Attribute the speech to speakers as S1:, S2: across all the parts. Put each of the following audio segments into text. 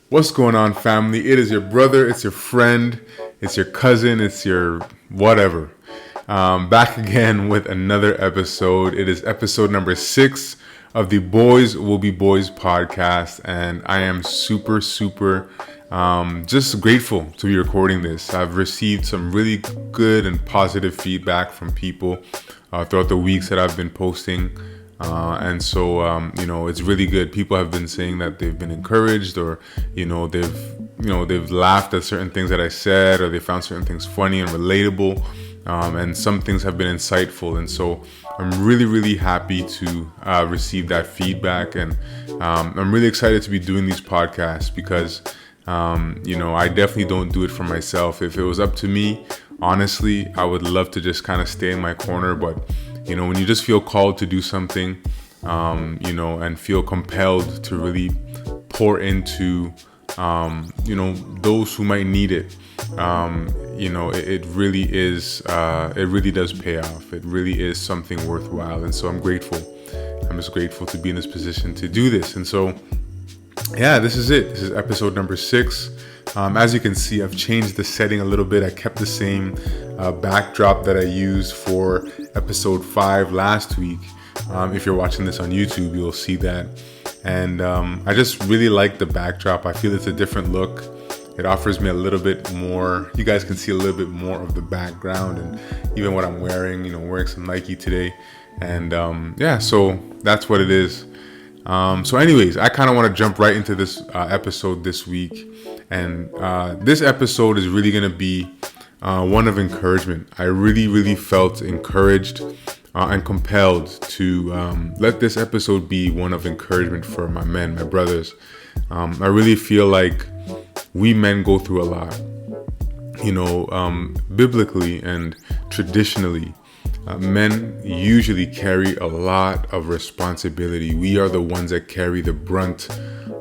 S1: What's going on, family? It is your brother, it's your friend, it's your cousin, it's your whatever. Back again with another episode. It is episode number 6 of the Boys Will Be Boys podcast, and I am super just grateful to be recording this. I've received some really good and positive feedback from people throughout the weeks that I've been posting. And so, it's really good. People have been saying that they've been encouraged, or, they've laughed at certain things that I said, or they found certain things funny and relatable. And some things have been insightful. And so I'm really happy to receive that feedback. And I'm really excited to be doing these podcasts because, I definitely don't do it for myself. If it was up to me, honestly, I would love to just kind of stay in my corner. But when you just feel called to do something, and feel compelled to really pour into, those who might need it, it really is, it really does pay off. It really is something worthwhile. And so I'm grateful. I'm just grateful to be in this position to do this. And so, yeah, this is it. This is episode number 6. As you can see, I've changed the setting a little bit. I kept the same backdrop that I used for episode 5 last week. If you're watching this on YouTube, you'll see that. And I just really like the backdrop. I feel it's a different look. It offers me a little bit more. You guys can see a little bit more of the background and even what I'm wearing. Wearing some Nike today. And so that's what it is. So anyways, I kind of want to jump right into this episode this week. And this episode is really going to be one of encouragement. I really felt encouraged and compelled to let this episode be one of encouragement for my men, my brothers. I really feel like we men go through a lot. Biblically and traditionally, men usually carry a lot of responsibility. We are the ones that carry the brunt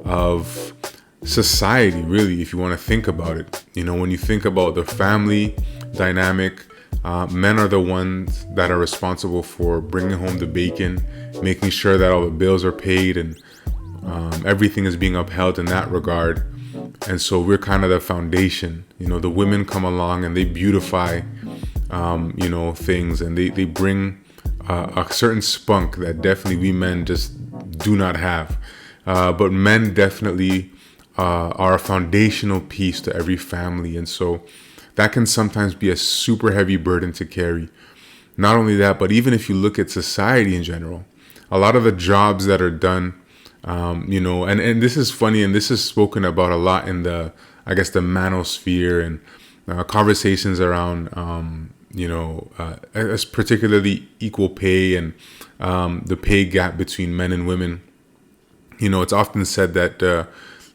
S1: of society, really, if you want to think about it. When you think about the family dynamic, men are the ones that are responsible for bringing home the bacon, making sure that all the bills are paid, and everything is being upheld in that regard. And so we're kind of the foundation. The women come along and they beautify things, and they bring a certain spunk that definitely we men just do not have. But men definitely are a foundational piece to every family. And so that can sometimes be a super heavy burden to carry. Not only that, but even if you look at society in general, a lot of the jobs that are done, and this is funny, and this is spoken about a lot in the manosphere and conversations around, as particularly equal pay and the pay gap between men and women. It's often said that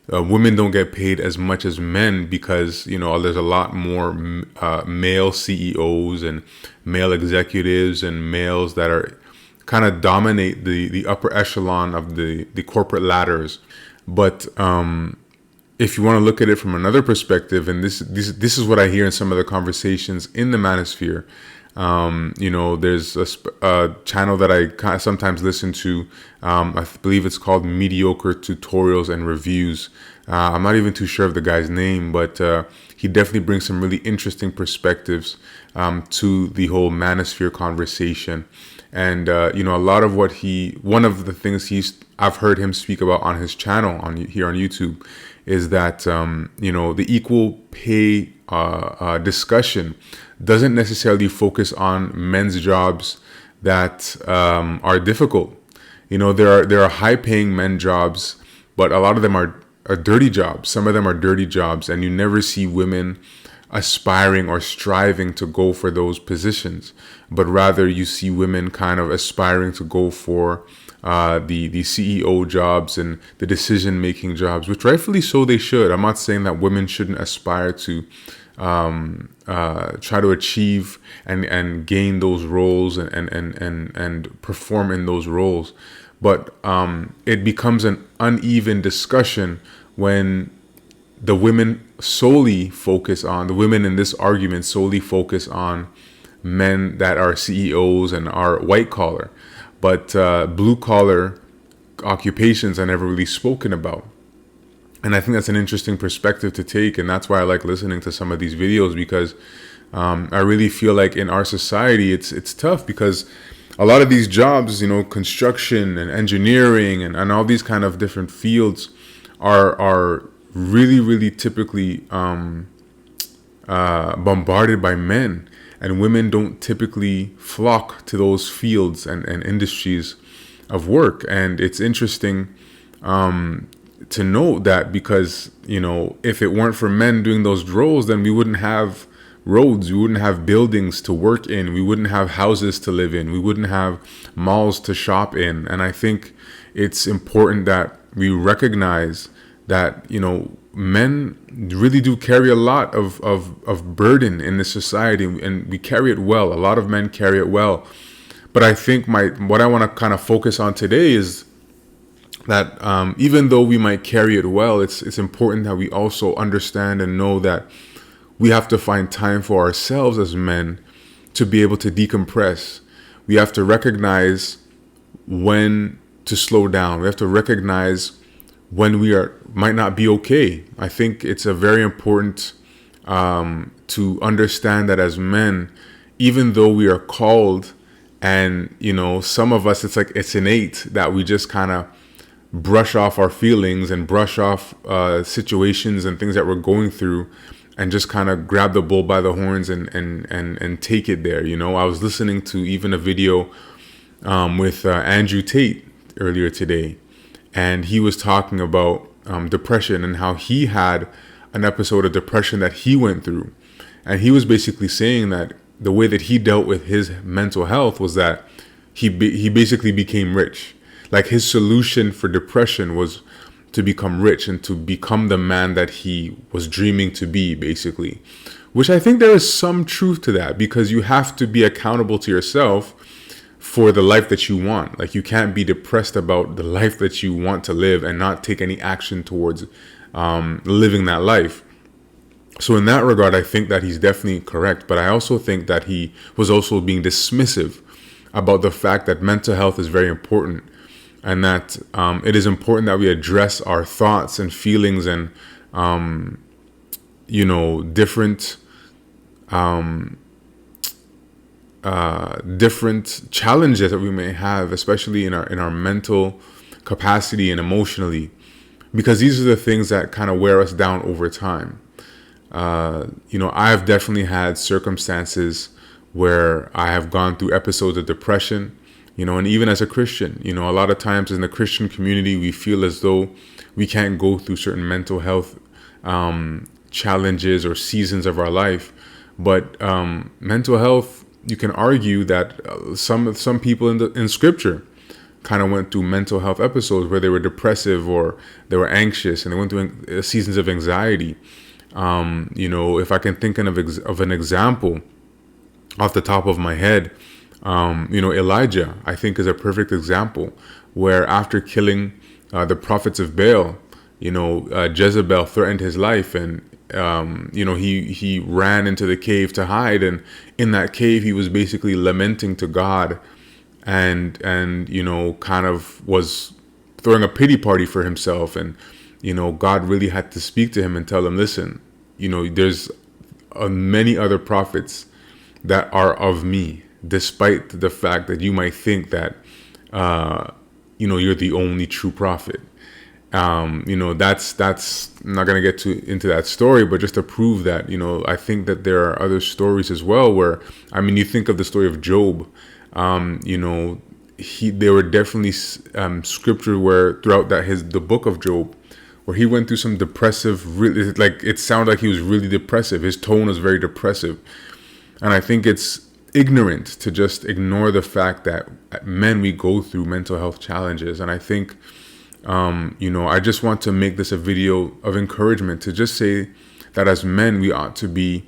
S1: women don't get paid as much as men because, there's a lot more male CEOs and male executives and males that are kind of dominate the upper echelon of the corporate ladders. But if you want to look at it from another perspective, and this is what I hear in some of the conversations in the manosphere, there's a channel that I sometimes listen to. I believe it's called Mediocre Tutorials and Reviews. I'm not even too sure of the guy's name, but he definitely brings some really interesting perspectives to the whole manosphere conversation. And a lot of one of the things I've heard him speak about on his channel here on YouTube is that the equal pay discussion doesn't necessarily focus on men's jobs that are difficult. There are high-paying men jobs, but a lot of them are dirty jobs. Some of them are dirty jobs, and you never see women aspiring or striving to go for those positions, but rather you see women kind of aspiring to go for the CEO jobs and the decision-making jobs, which rightfully so they should. I'm not saying that women shouldn't aspire to try to achieve and gain those roles and perform in those roles. But it becomes an uneven discussion when the women in this argument solely focus on men that are CEOs and are white collar. But blue collar occupations are never really spoken about. And I think that's an interesting perspective to take, and that's why I like listening to some of these videos, because I really feel like in our society it's tough, because a lot of these jobs, construction and engineering and all these kind of different fields are really, really typically bombarded by men, and women don't typically flock to those fields and industries of work. And it's interesting to note that, because if it weren't for men doing those roles, then we wouldn't have roads, we wouldn't have buildings to work in, we wouldn't have houses to live in, we wouldn't have malls to shop in. And I think it's important that we recognize that men really do carry a lot of burden in this society, and we carry it well. A lot of men carry it well. But I think what I want to kind of focus on today is that even though we might carry it well, it's important that we also understand and know that we have to find time for ourselves as men to be able to decompress. We have to recognize when to slow down. We have to recognize when might not be okay. I think it's a very important to understand that as men, even though we are called, and some of us, it's innate that we just kind of brush off our feelings and brush off situations and things that we're going through, and just kind of grab the bull by the horns and take it there. I was listening to even a video with Andrew Tate earlier today, and he was talking about depression and how he had an episode of depression that he went through. And he was basically saying that the way that he dealt with his mental health was that he basically became rich. Like, his solution for depression was to become rich and to become the man that he was dreaming to be, basically. Which I think there is some truth to that, because you have to be accountable to yourself for the life that you want. Like, you can't be depressed about the life that you want to live and not take any action towards living that life. So in that regard, I think that he's definitely correct. But I also think that he was also being dismissive about the fact that mental health is very important, and that it is important that we address our thoughts and feelings and different challenges that we may have, especially in our mental capacity and emotionally, because these are the things that kind of wear us down over time. I've definitely had circumstances where I have gone through episodes of depression, and even as a Christian, a lot of times in the Christian community, we feel as though we can't go through certain mental health challenges or seasons of our life. But mental health, you can argue that some people in Scripture kind of went through mental health episodes where they were depressive or they were anxious, and they went through seasons of anxiety. If I can think of an example off the top of my head, Elijah, I think, is a perfect example, where after killing the prophets of Baal, Jezebel threatened his life, and he ran into the cave to hide, and in that cave he was basically lamenting to God, and kind of was throwing a pity party for himself. And God really had to speak to him and tell him, listen, there's many other prophets that are of me, despite the fact that you might think that you're the only true prophet. That's I'm not gonna get into that story, but just to prove that, I think that there are other stories as well where, you think of the story of Job. There were definitely scripture where throughout the book of Job, where he went through some depressive, really, like, it sounded like he was really depressive. His tone was very depressive, and I think it's ignorant to just ignore the fact that we go through mental health challenges. And I think I just want to make this a video of encouragement to just say that as men, we ought to be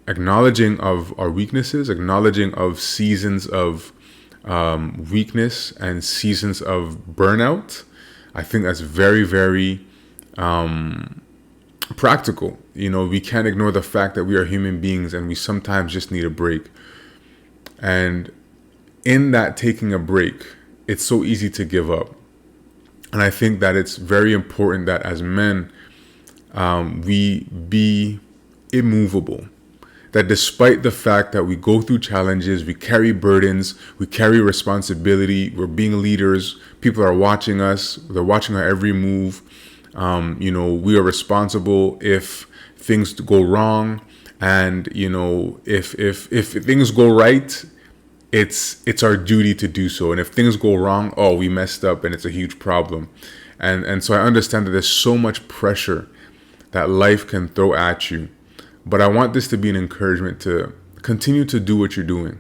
S1: acknowledging of our weaknesses, acknowledging of seasons of weakness and seasons of burnout. I think that's very, very practical. We can't ignore the fact that we are human beings and we sometimes just need a break. And in that taking a break, it's so easy to give up. And I think that it's very important that as men, we be immovable. That despite the fact that we go through challenges, we carry burdens, we carry responsibility, we're being leaders, people are watching us, they're watching our every move. We are responsible if things go wrong, and if things go right, it's our duty to do so. And if things go wrong, oh, we messed up, and it's a huge problem. And so I understand that there's so much pressure that life can throw at you. But I want this to be an encouragement to continue to do what you're doing.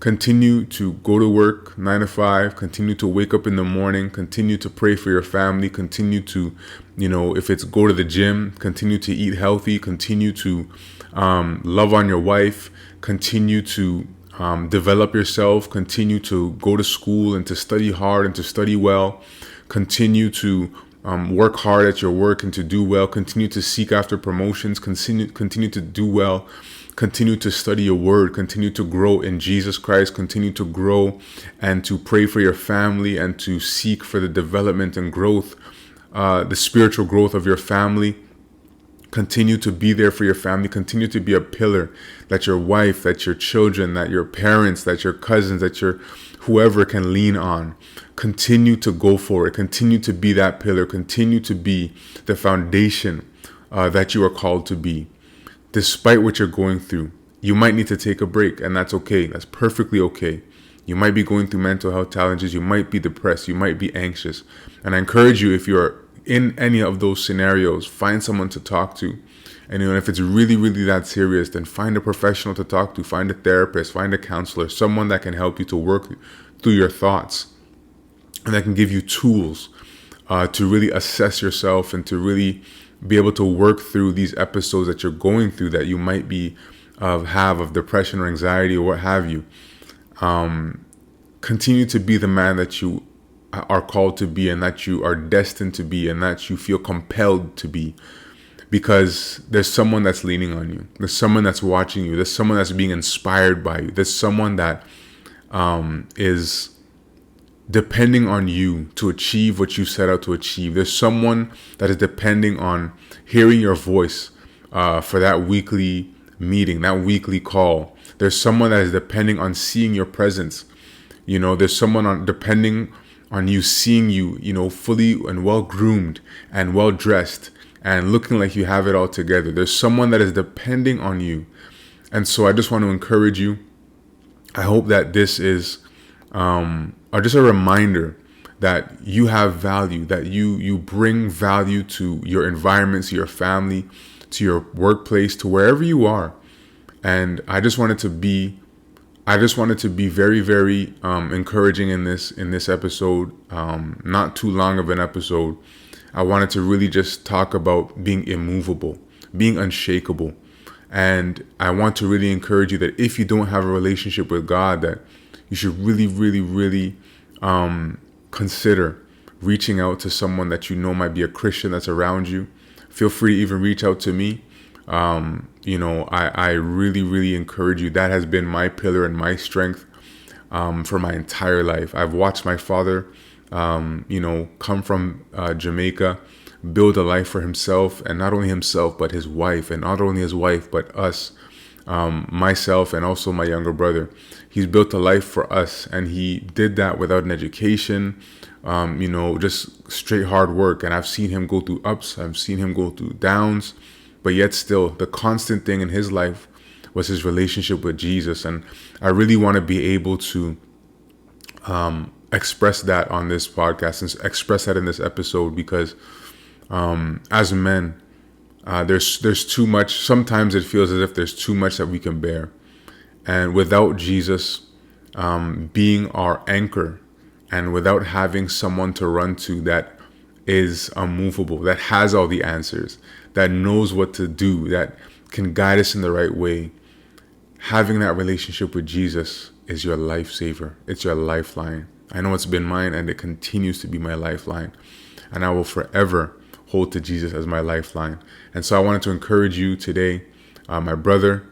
S1: Continue to go to work 9 to 5, continue to wake up in the morning, continue to pray for your family, continue to, if it's go to the gym, continue to eat healthy, continue to love on your wife, continue to develop yourself, continue to go to school and to study hard and to study well, continue to work hard at your work and to do well, continue to seek after promotions, continue to do well, continue to study your word, continue to grow in Jesus Christ, continue to grow and to pray for your family and to seek for the development and growth, the spiritual growth of your family. Continue to be there for your family. Continue to be a pillar that your wife, that your children, that your parents, that your cousins, that your whoever can lean on. Continue to go for it. Continue to be that pillar. Continue to be the foundation that you are called to be. Despite what you're going through, you might need to take a break, and that's okay. That's perfectly okay. You might be going through mental health challenges. You might be depressed. You might be anxious. And I encourage you, if you're in any of those scenarios, find someone to talk to. And if it's really, really that serious, then find a professional to talk to. Find a therapist, find a counselor, someone that can help you to work through your thoughts and that can give you tools to really assess yourself and to really be able to work through these episodes that you're going through that you might be have of depression or anxiety or what have you. Continue to be the man that you are called to be and that you are destined to be and that you feel compelled to be, because there's someone that's leaning on you. There's someone that's watching you. There's someone that's being inspired by you. There's someone that is depending on you to achieve what you set out to achieve. There's someone that is depending on hearing your voice for that weekly meeting, that weekly call. There's someone that is depending on seeing your presence. There's someone depending on you seeing you, fully and well groomed and well dressed and looking like you have it all together. There's someone that is depending on you. And so I just want to encourage you. I hope that this is just a reminder that you have value, that you bring value to your environment, to your family, to your workplace, to wherever you are. And I just wanted to be very, very encouraging in this episode. Not too long of an episode. I wanted to really just talk about being immovable, being unshakable. And I want to really encourage you that if you don't have a relationship with God, that you should really, really, really consider reaching out to someone that might be a Christian that's around you. Feel free to even reach out to me. I really, really encourage you. That has been my pillar and my strength for my entire life. I've watched my father, come from Jamaica, build a life for himself, and not only himself, but his wife, and not only his wife, but us, myself, and also my younger brother. He's built a life for us, and he did that without an education, just straight hard work. And I've seen him go through ups, I've seen him go through downs, but yet still, the constant thing in his life was his relationship with Jesus. And I really want to be able to express that on this podcast and express that in this episode, because as men, there's too much. Sometimes it feels as if there's too much that we can bear. And without Jesus being our anchor, and without having someone to run to that is unmovable, that has all the answers, that knows what to do, that can guide us in the right way, having that relationship with Jesus is your lifesaver. It's your lifeline. I know it's been mine, and it continues to be my lifeline. And I will forever hold to Jesus as my lifeline. And so I wanted to encourage you today, my brother,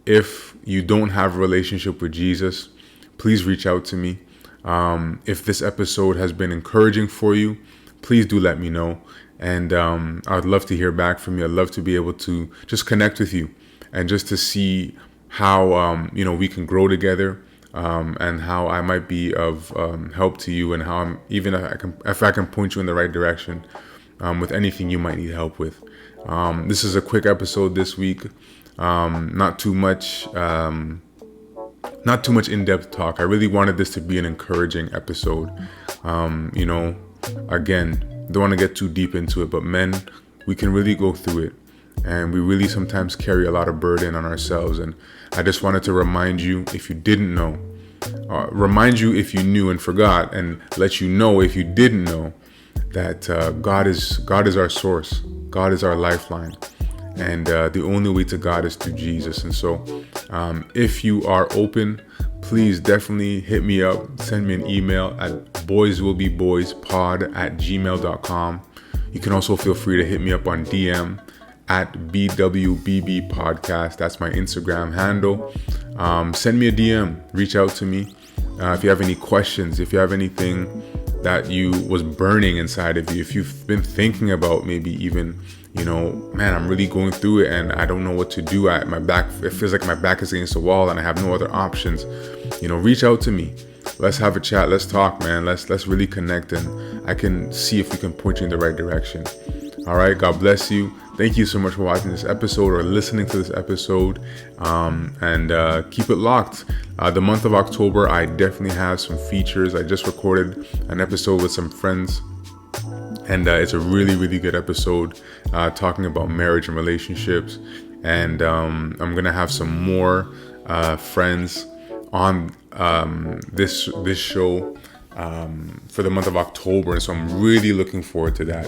S1: if you don't have a relationship with Jesus, please reach out to me. If this episode has been encouraging for you, please do let me know. And I'd love to hear back from you. I'd love to be able to just connect with you and just to see how we can grow together, and how I might be of help to you, and how if I can point you in the right direction with anything you might need help with. This is a quick episode this week. Not too much in-depth talk. I really wanted this to be an encouraging episode. Again, don't want to get too deep into it, but men, we can really go through it, and we really sometimes carry a lot of burden on ourselves. And I just wanted to remind you, if you didn't know, remind you if you knew and forgot, and let you know if you didn't know, that God is our source. God is our lifeline. And the only way to God is through Jesus. And so if you are open, please definitely hit me up. Send me an email at boyswillbeboyspod@gmail.com. You can also feel free to hit me up on DM at BWBB Podcast. That's my Instagram handle. Send me a DM. Reach out to me. If you have any questions, if you have anything that was burning inside of you, if you've been thinking about maybe even, man, I'm really going through it and I don't know what to do. It feels like my back is against the wall and I have no other options. Reach out to me. Let's have a chat. Let's talk, man. Let's really connect, and I can see if we can point you in the right direction. All right. God bless you. Thank you so much for watching this episode or listening to this episode. And keep it locked. The month of October, I definitely have some features. I just recorded an episode with some friends, and it's a really, really good episode talking about marriage and relationships. And I'm going to have some more friends on this show for the month of October, and so I'm really looking forward to that.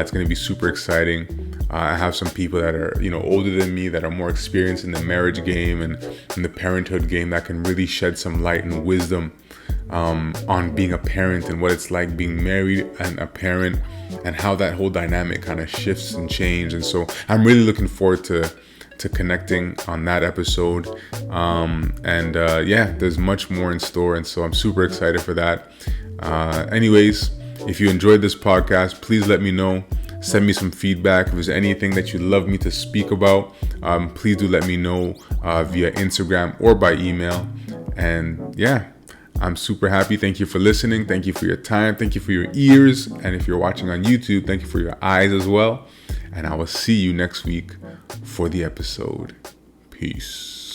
S1: It's going to be super exciting. I have some people that are older than me, that are more experienced in the marriage game and in the parenthood game, that can really shed some light and wisdom on being a parent and what it's like being married and a parent, and how that whole dynamic kind of shifts and changes. And so I'm really looking forward to connecting on that episode. There's much more in store, and so I'm super excited for that. Anyways, if you enjoyed this podcast, please let me know. Send me some feedback. If there's anything that you'd love me to speak about, please do let me know via Instagram or by email. And I'm super happy. Thank you for listening. Thank you for your time. Thank you for your ears. And if you're watching on YouTube, thank you for your eyes as well. And I will see you next week for the episode. Peace.